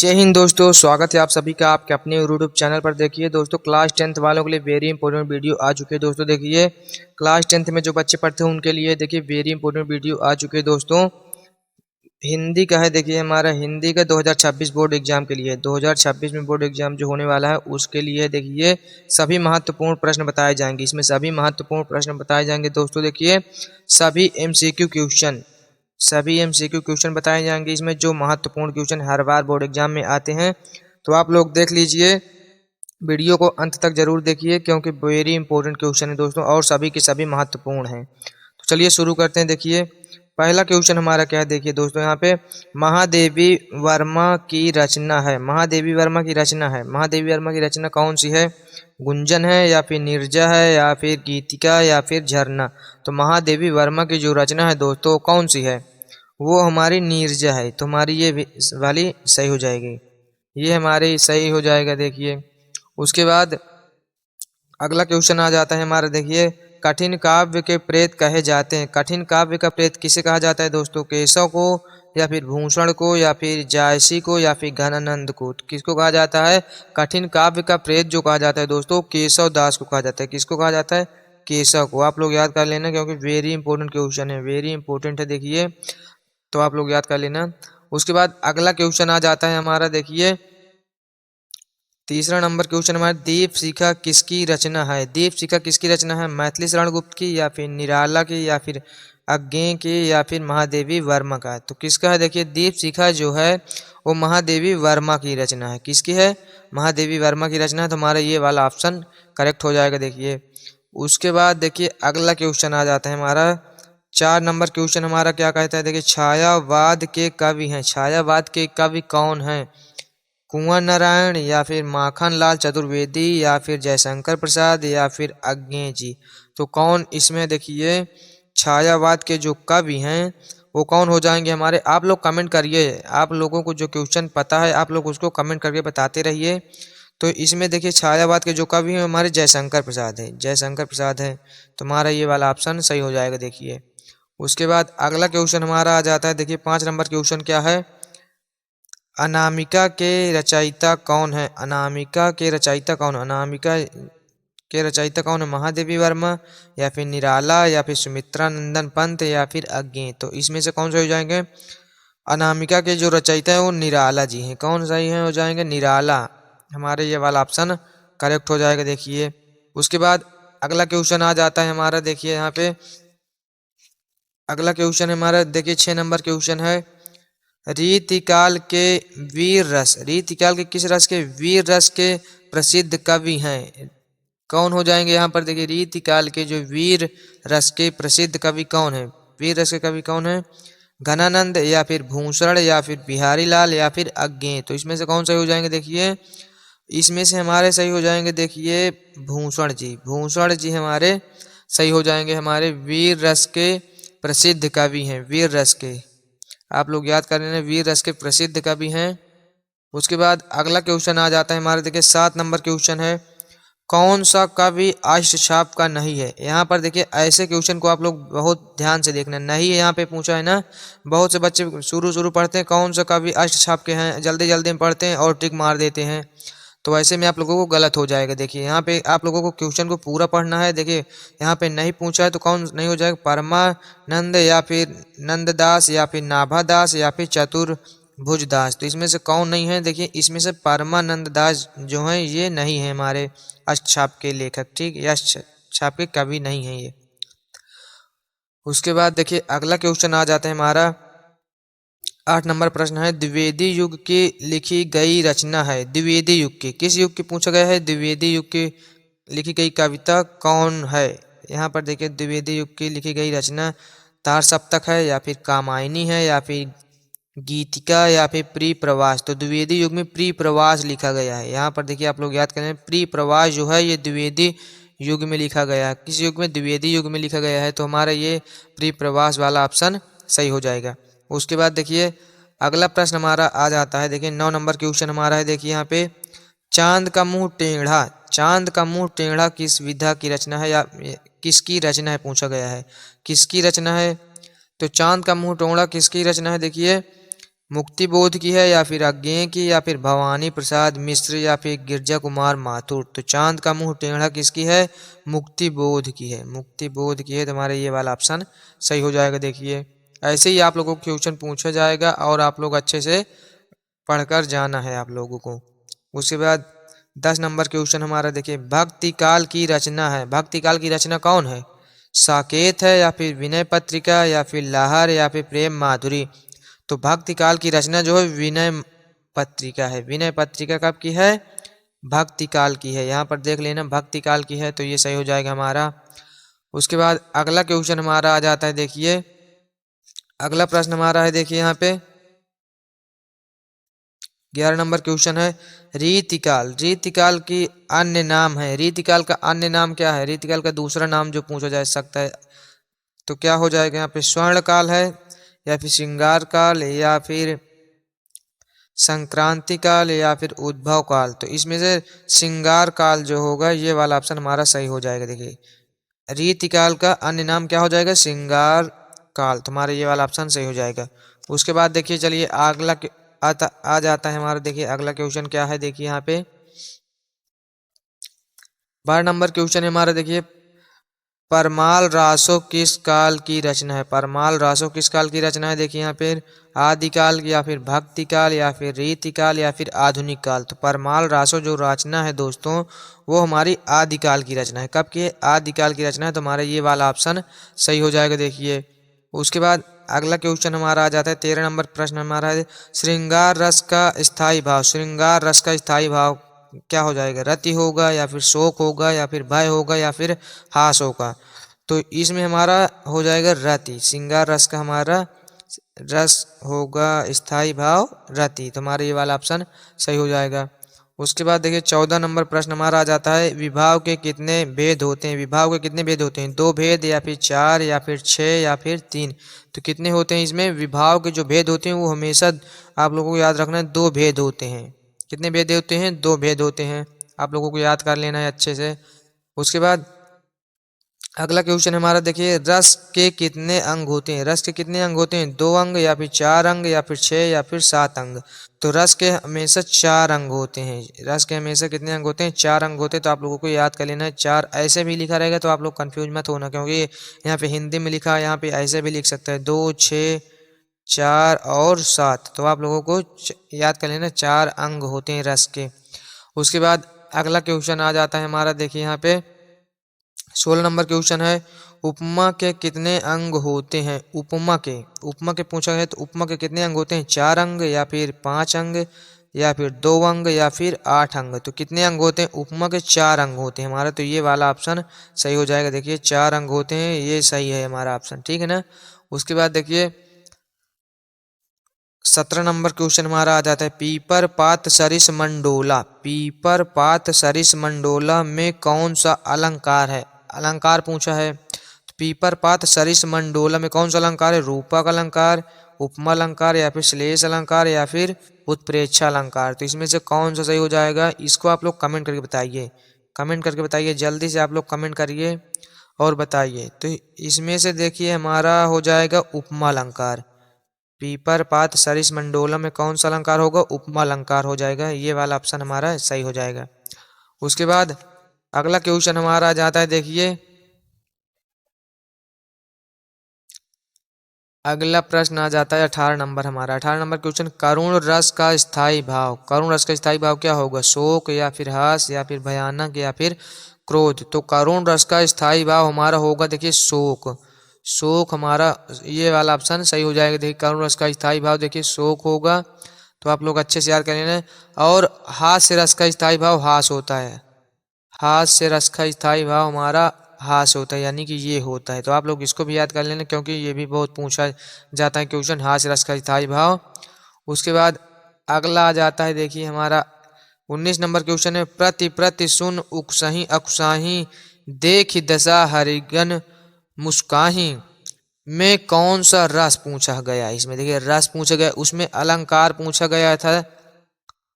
जय हिंद दोस्तों, स्वागत है आप सभी का आपके अपने यूट्यूब चैनल पर। देखिए दोस्तों, क्लास 10th वालों के लिए वेरी इंपॉर्टेंट वीडियो आ चुके हैं। दोस्तों देखिए, क्लास 10th में जो बच्चे पढ़ते हैं उनके लिए देखिए वेरी इंपॉर्टेंट वीडियो आ चुके हैं। दोस्तों हिंदी का है, देखिए हमारा हिंदी का 2026 बोर्ड एग्जाम के लिए 2026 में बोर्ड एग्जाम जो होने वाला है उसके लिए देखिए सभी महत्वपूर्ण प्रश्न बताए जाएंगे। इसमें सभी महत्वपूर्ण प्रश्न बताए जाएंगे। दोस्तों देखिए सभी एमसीक्यू क्वेश्चन बताए जाएंगे। इसमें जो महत्वपूर्ण क्वेश्चन हर बार बोर्ड एग्जाम में आते हैं, तो आप लोग देख लीजिए, वीडियो को अंत तक जरूर देखिए क्योंकि वेरी इंपॉर्टेंट क्वेश्चन है दोस्तों और सभी के सभी महत्वपूर्ण हैं। तो चलिए शुरू करते हैं। देखिए पहला क्वेश्चन हमारा क्या है। देखिए दोस्तों, यहाँ पे महादेवी वर्मा की रचना है। महादेवी वर्मा की रचना है। महादेवी वर्मा की रचना कौन सी है? गुंजन है या फिर नीरजा है या फिर गीतिका या फिर झरना? तो महादेवी वर्मा की जो रचना है दोस्तों कौन सी है? वो हमारी नीरजा है। तो हमारी ये वाली सही हो जाएगी, ये हमारी सही हो जाएगा। देखिए उसके बाद अगला क्वेश्चन आ जाता है हमारा। देखिए कठिन काव्य के प्रेत कहे जाते हैं। कठिन काव्य का प्रेत किसे कहा जाता है दोस्तों? केशव को या फिर भूषण को या फिर जायसी को या फिर घनानंद को? तो किसको कहा जाता है? कठिन काव्य का प्रेत जो कहा जाता है दोस्तों केशव दास को कहा जाता है। किसको कहा जाता है? केशव को। आप लोग याद कर लेना क्योंकि वेरी इंपॉर्टेंट क्वेश्चन है, वेरी इंपॉर्टेंट है। देखिए तो आप लोग याद कर लेना। उसके बाद अगला क्वेश्चन आ जाता है हमारा। देखिए तीसरा नंबर क्वेश्चन हमारा, दीप शिखा किसकी रचना है? दीप शिखा किसकी रचना है? मैथिली शरण गुप्त की या फिर निराला की या फिर अज्ञे की या फिर महादेवी वर्मा का? तो किसका है? देखिए दीप शिखा जो है वो महादेवी वर्मा की रचना है। किसकी है? महादेवी वर्मा की रचना है। तो हमारा ये वाला ऑप्शन करेक्ट हो जाएगा। देखिए उसके बाद देखिए अगला क्वेश्चन आ जाता है हमारा। 4 नंबर क्वेश्चन हमारा क्या कहता है। देखिए छायावाद के कवि हैं। छायावाद के कवि कौन हैं? कुंवर नारायण या फिर माखन लाल चतुर्वेदी या फिर जयशंकर प्रसाद या फिर अज्ञे जी? तो कौन इसमें देखिए छायावाद के जो कवि हैं वो कौन हो जाएंगे हमारे? आप लोग कमेंट करिए, आप लोगों को जो क्वेश्चन पता है आप लोग उसको कमेंट करके बताते रहिए। तो इसमें देखिए छायावाद के जो कवि हैं हमारे जयशंकर प्रसाद है। जयशंकर प्रसाद है। तो हमारा ये वाला ऑप्शन सही हो जाएगा। देखिए उसके बाद अगला क्वेश्चन हमारा आ जाता है। देखिए 5 नंबर क्वेश्चन क्या है? अनामिका के रचयिता कौन है? अनामिका के रचयिता कौन है? अनामिका के रचयिता कौन है? महादेवी वर्मा या फिर निराला या फिर सुमित्रा नंदन पंत या फिर अज्ञे? तो इसमें से कौन से हो जाएंगे? अनामिका के जो रचयिता है वो निराला जी हैं। कौन सही है? हो जाएंगे निराला। हमारे ये वाला ऑप्शन करेक्ट हो जाएगा। देखिए उसके बाद अगला क्वेश्चन आ जाता है हमारा। देखिए यहाँ पे अगला क्वेश्चन हमारा, देखिए 6 नंबर क्वेश्चन है। रीतिकाल के वीर रस, रीतिकाल के किस रस के वीर रस के प्रसिद्ध कवि हैं? कौन हो जाएंगे यहाँ पर? देखिए रीतिकाल के जो वीर रस के प्रसिद्ध कवि कौन है? वीर रस के कवि कौन है? घनानंद या फिर भूषण या फिर बिहारी लाल या फिर अज्ञे? तो इसमें से कौन सही हो जाएंगे? देखिए इसमें से हमारे सही हो जाएंगे देखिए भूषण जी। भूषण जी हमारे सही हो जाएंगे। हमारे वीर रस के प्रसिद्ध कवि हैं, वीर रस के। आप लोग याद कर लेना, वीर रस के प्रसिद्ध कवि हैं। उसके बाद अगला क्वेश्चन आ जाता है हमारे। देखिए 7 नंबर क्वेश्चन है, कौन सा कवि अष्टछाप का नहीं है? यहाँ पर देखिए ऐसे क्वेश्चन को आप लोग बहुत ध्यान से देखना। नहीं यहाँ पे पूछा है ना, बहुत से बच्चे शुरू पढ़ते हैं कौन सा कवि अष्टछाप के हैं, जल्दी जल्दी में पढ़ते हैं और टिक मार देते हैं। तो ऐसे में आप लोगों को गलत हो जाएगा। देखिए यहाँ पे आप लोगों को क्वेश्चन को पूरा पढ़ना है। देखिए यहाँ पे नहीं पूछा है तो कौन नहीं हो जाएगा? परमानंद या फिर नंददास या फिर नाभादास या फिर चतुर्भुजदास? तो इसमें से कौन नहीं है? देखिए इसमें से परमानंद दास जो है ये नहीं है हमारे अष्टछाप के लेखक। ठीक, ये अष्टछाप के कवि नहीं है ये। उसके बाद देखिए अगला क्वेश्चन आ जाता है हमारा। 8 नंबर प्रश्न है, द्विवेदी युग की लिखी गई रचना है। द्विवेदी युग की किस युग की पूछा गया है? द्विवेदी युग की लिखी गई कविता कौन है? यहाँ पर देखिए द्विवेदी युग की लिखी गई रचना तार सप्तक है या फिर कामायनी है या फिर गीतिका या फिर प्री प्रवास? तो द्विवेदी युग में प्री प्रवास लिखा गया है। यहाँ पर देखिए आप लोग याद करें, प्री प्रवास जो है ये द्विवेदी युग में लिखा गया है। किस युग में? द्विवेदी युग में लिखा गया है। तो हमारा ये प्री प्रवास वाला ऑप्शन सही हो जाएगा। उसके बाद देखिए अगला प्रश्न हमारा आ जाता है। देखिए 9 नंबर क्वेश्चन हमारा है। देखिए यहाँ पे चांद का मुंह टेढ़ा, चांद का मुंह टेढ़ा किस विधा की रचना है या किसकी रचना है पूछा गया है? किसकी रचना है? तो चांद का मुंह टेढ़ा किसकी रचना है? देखिए मुक्ति बोध की है या फिर अज्ञेय की या फिर भवानी प्रसाद मिश्र या फिर गिरजा कुमार माथुर। तो चांद का मुंह टेढ़ा किसकी है? मुक्ति बोध की है, मुक्ति बोध की है। तुम्हारा ये वाला ऑप्शन सही हो जाएगा। देखिए ऐसे ही आप लोगों को क्वेश्चन पूछा जाएगा और आप लोग अच्छे से पढ़कर जाना है आप लोगों को। उसके बाद 10 नंबर क्वेश्चन हमारा देखिए, भक्ति काल की रचना है। भक्ति काल की रचना कौन है? साकेत है या फिर विनय पत्रिका या फिर लाहर या फिर प्रेम माधुरी। तो भक्ति काल की रचना जो है विनय पत्रिका है। विनय पत्रिका कब की है? भक्ति काल की है। यहाँ पर देख लेना भक्ति काल की है, तो ये सही हो जाएगा हमारा। उसके बाद अगला क्वेश्चन हमारा आ जाता है। देखिए अगला प्रश्न हमारा है, देखिए यहाँ पे 11 नंबर क्वेश्चन है, रीतिकाल। रीतिकाल की अन्य नाम है। रीतिकाल का अन्य नाम क्या है? रीतिकाल का दूसरा नाम जो पूछा जा सकता है तो क्या हो जाएगा यहाँ पे? स्वर्ण काल है या फिर श्रृंगार काल या फिर संक्रांति काल या फिर उद्भव काल। तो इसमें से श्रृंगार काल जो होगा ये वाला ऑप्शन हमारा सही हो जाएगा। देखिए रीतिकाल का अन्य नाम क्या हो जाएगा? श्रृंगार काल। तुम्हारा ये वाला ऑप्शन सही हो जाएगा। उसके बाद देखिए चलिए अगला आ जाता है हमारा। देखिए अगला क्वेश्चन क्या है, देखिए यहाँ पे 12 नंबर क्वेश्चन है हमारा। देखिए परमाल रासो किस काल की रचना है? परमाल रासो किस काल की रचना है? देखिए यहाँ पे आदिकाल या फिर भक्ति काल या फिर रीतिकाल या फिर आधुनिक काल। तो परमाल रासो जो रचना है दोस्तों वो हमारी आदिकाल की रचना है। कब की है? आदिकाल की रचना है। तो हमारा ये वाला ऑप्शन सही हो जाएगा। देखिए उसके बाद अगला क्वेश्चन हमारा आ जाता है 13 नंबर प्रश्न हमारा है, श्रृंगार रस का स्थायी भाव। श्रृंगार रस का स्थायी भाव क्या हो जाएगा? रति होगा या फिर शोक होगा या फिर भय होगा या फिर हास होगा। तो इसमें हमारा हो जाएगा रति। श्रृंगार रस का हमारा रस होगा स्थायी भाव रति। तो हमारा ये वाला ऑप्शन सही हो जाएगा। उसके बाद देखिए 14 नंबर प्रश्न हमारा आ जाता है, विभाव के कितने भेद होते हैं? विभाव के कितने भेद होते हैं? 2 भेद या फिर 4 या फिर 6 या फिर 3। तो कितने होते हैं इसमें? विभाव के जो भेद होते हैं वो हमेशा आप लोगों को याद रखना है 2 भेद होते हैं। कितने भेद होते हैं? 2 भेद होते हैं। आप लोगों को याद कर लेना है अच्छे से। उसके बाद अगला क्वेश्चन हमारा देखिए, रस के कितने अंग होते हैं? रस के कितने अंग होते हैं? 2 अंग या फिर 4 अंग या फिर 6 या फिर 7 अंग। तो रस के हमेशा 4 अंग होते हैं। रस के हमेशा कितने अंग होते हैं? 4 अंग होते हैं। तो आप लोगों को याद कर लेना है 4। ऐसे भी लिखा रहेगा तो आप लोग कंफ्यूज मत होना, क्योंकि यहाँ पे हिंदी में लिखा है, यहाँ पे ऐसे भी लिख सकता है 2, 6, 4 और 7। तो आप लोगों को याद कर लेना 4 अंग होते हैं रस के। उसके बाद अगला क्वेश्चन आ जाता है हमारा। देखिए यहाँ पे 16 नंबर क्वेश्चन है, उपमा के कितने अंग होते हैं? उपमा के पूछा है तो उपमा के कितने अंग होते हैं? 4 अंग या फिर 5 अंग या फिर 2 अंग या फिर 8 अंग। तो कितने अंग होते हैं? उपमा के 4 अंग होते हैं हमारा। तो ये वाला ऑप्शन सही हो जाएगा। देखिए 4 अंग होते हैं, ये सही है हमारा ऑप्शन, ठीक है ना। उसके बाद देखिए 17 नंबर क्वेश्चन हमारा आ जाता है, पीपर पात सरिस मंडोला। पीपर पात सरिस मंडोला में कौन सा अलंकार है? अलंकार पूछा है। तो पीपर पात सरिस मंडोला में कौन सा अलंकार है? रूपक अलंकार, उपमा अलंकार या फिर श्लेष अलंकार या फिर उत्प्रेक्षा अलंकार। तो इसमें से कौन सा सही हो जाएगा? इसको आप लोग कमेंट करके बताइए। कमेंट करके बताइए, जल्दी से आप लोग कमेंट करिए और बताइए। तो इसमें से देखिए हमारा हो जाएगा उपमा अलंकार। पीपर पात सरिस मंडोला में कौन सा अलंकार होगा? उपमा अलंकार हो जाएगा। ये वाला ऑप्शन हमारा सही हो जाएगा। उसके बाद अगला क्वेश्चन हमारा आ जाता है। देखिए अगला प्रश्न आ जाता है 18 नंबर हमारा। 18 नंबर क्वेश्चन, करुण रस का स्थायी भाव। करुण रस का स्थायी भाव क्या होगा? शोक या फिर हास या फिर भयानक या फिर क्रोध। तो करुण रस का स्थायी भाव हमारा होगा देखिए शोक। शोक हमारा ये वाला ऑप्शन सही हो जाएगा। देखिए करुण रस का स्थायी भाव देखिए शोक होगा। तो आप लोग अच्छे से याद कर लेना। और हास्य रस का स्थायी भाव हास होता है। हास्य रस का स्थायी भाव हमारा हास होता है, यानी कि ये होता है। तो आप लोग इसको भी याद कर लेना, क्योंकि ये भी बहुत पूछा जाता है क्वेश्चन, हास्य रस का स्थायी भाव। उसके बाद अगला आ जाता है देखिए हमारा 19 नंबर क्वेश्चन है, प्रति प्रति सुन उकसही अकुसाही देख दशा हरिगन मुस्काही में कौन सा रस पूछा गया? इसमें देखिए रस पूछा गया, उसमें अलंकार पूछा गया था।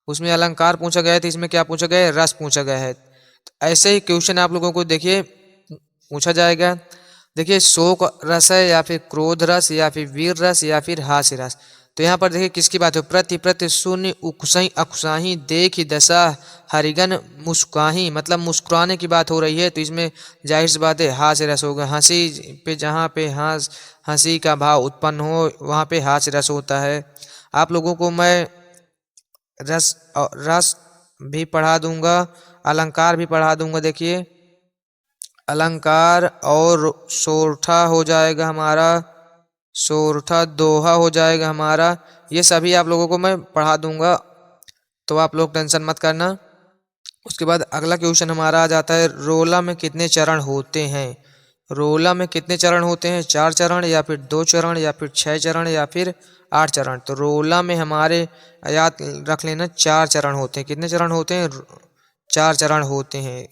उसमें अलंकार पूछा गया था, इसमें क्या पूछा गया है? रस पूछा गया है। तो ऐसे ही क्वेश्चन आप लोगों को देखिए पूछा जाएगा। देखिए शोक रस है या फिर क्रोध रस या फिर वीर रस या फिर हास्य रस। तो यहाँ पर देखिए किसकी बात है, प्रति प्रति शून्य उकसई अकुसाही देख दशा हरिगन मुस्काही, मतलब मुस्कुराने की बात हो रही है। तो इसमें जाहिर सी बात है हा से रस होगा। हंसी पे जहाँ पे हंसी का भाव उत्पन्न हो वहाँ पे हा से रस होता है। आप लोगों को मैं रस भी पढ़ा दूंगा, अलंकार भी पढ़ा दूंगा। देखिए अलंकार और सोरठा हो जाएगा हमारा, सोरठा दोहा हो जाएगा हमारा, ये सभी आप लोगों को मैं पढ़ा दूंगा, तो आप लोग टेंशन मत करना। उसके बाद अगला क्वेश्चन हमारा आ जाता है, रोला में कितने चरण होते हैं। रोला में कितने चरण होते हैं, 4 चरण या फिर 2 चरण या फिर 6 चरण या फिर 8 चरण। तो रोला में हमारे याद रख लेना 4 चरण होते हैं। कितने चरण होते हैं, 4 चरण होते हैं।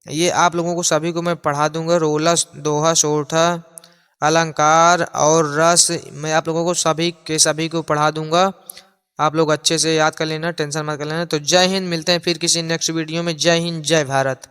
ये आप लोगों को सभी को मैं पढ़ा दूंगा, रोला दोहा सोरठा अलंकार और रस मैं आप लोगों को सभी के सभी को पढ़ा दूंगा। आप लोग अच्छे से याद कर लेना, टेंशन मत कर लेना। तो जय हिंद, मिलते हैं फिर किसी नेक्स्ट वीडियो में। जय हिंद, जय भारत।